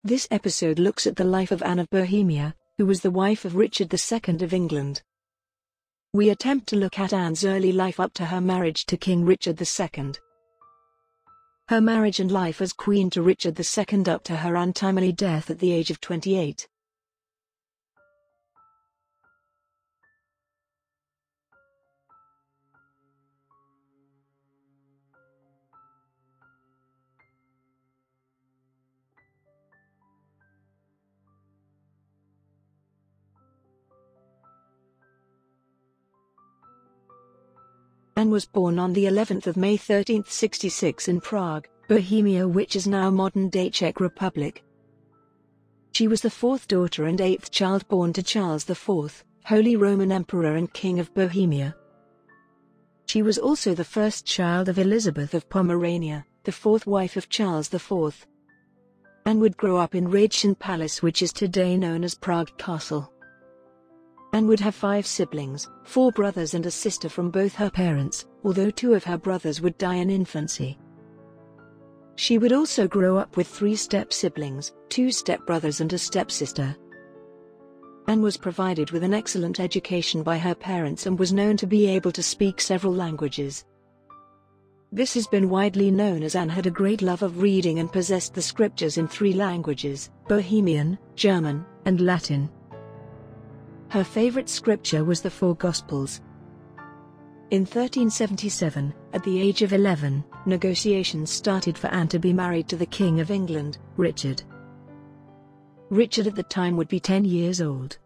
This episode looks at the life of Anne of Bohemia, who was the wife of Richard II of England. We attempt to look at Anne's early life up to her marriage to King Richard II. Her marriage and life as Queen to Richard II up to her untimely death at the age of 28. Anne was born on the 11th of May 1366 in Prague, Bohemia, which is now modern-day Czech Republic. She was the fourth daughter and eighth child born to Charles IV, Holy Roman Emperor and King of Bohemia. She was also the first child of Elizabeth of Pomerania, the fourth wife of Charles IV. Anne would grow up in Hradschin Palace, which is today known as Prague Castle. Anne would have 5 siblings, 4 brothers and a sister from both her parents, although 2 of her brothers would die in infancy. She would also grow up with 3 step-siblings, 2 step-brothers and a step-sister. Anne was provided with an excellent education by her parents and was known to be able to speak several languages. This has been widely known as Anne had a great love of reading and possessed the scriptures in 3 languages, Bohemian, German, and Latin. Her favorite scripture was the 4 Gospels. In 1377, at the age of 11, negotiations started for Anne to be married to the King of England, Richard. Richard at the time would be 10 years old.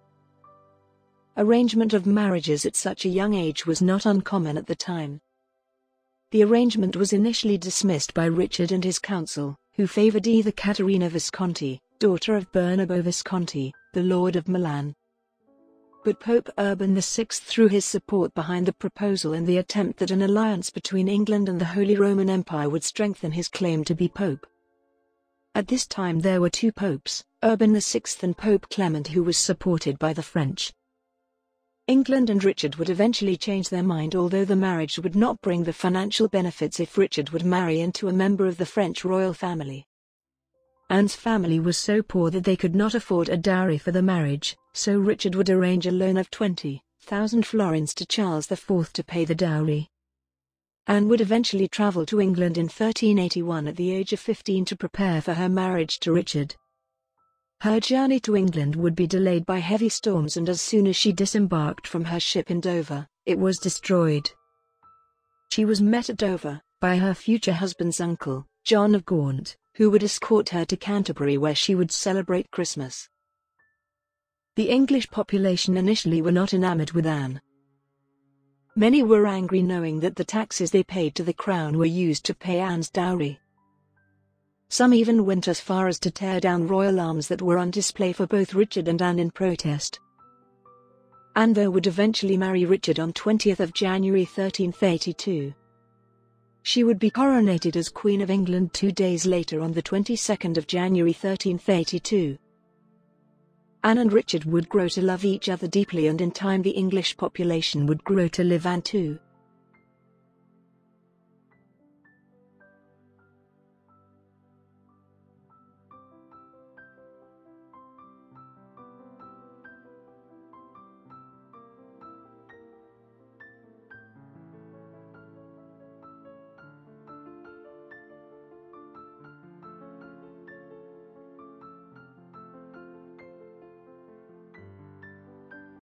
Arrangement of marriages at such a young age was not uncommon at the time. The arrangement was initially dismissed by Richard and his council, who favored either Caterina Visconti, daughter of Bernabo Visconti, the Lord of Milan. But Pope Urban VI threw his support behind the proposal in the attempt that an alliance between England and the Holy Roman Empire would strengthen his claim to be pope. At this time there were 2 popes, Urban VI and Pope Clement, who was supported by the French. England and Richard would eventually change their mind, although the marriage would not bring the financial benefits if Richard would marry into a member of the French royal family. Anne's family was so poor that they could not afford a dowry for the marriage, so Richard would arrange a loan of 20,000 florins to Charles IV to pay the dowry. Anne would eventually travel to England in 1381 at the age of 15 to prepare for her marriage to Richard. Her journey to England would be delayed by heavy storms, and as soon as she disembarked from her ship in Dover, it was destroyed. She was met at Dover by her future husband's uncle, John of Gaunt, who would escort her to Canterbury, where she would celebrate Christmas. The English population initially were not enamored with Anne. Many were angry knowing that the taxes they paid to the crown were used to pay Anne's dowry. Some even went as far as to tear down royal arms that were on display for both Richard and Anne in protest. Anne, though, would eventually marry Richard on 20th of January 1332. She would be coronated as Queen of England 2 days later on the 22nd of January 1332. Anne and Richard would grow to love each other deeply, and in time the English population would grow to love Anne too.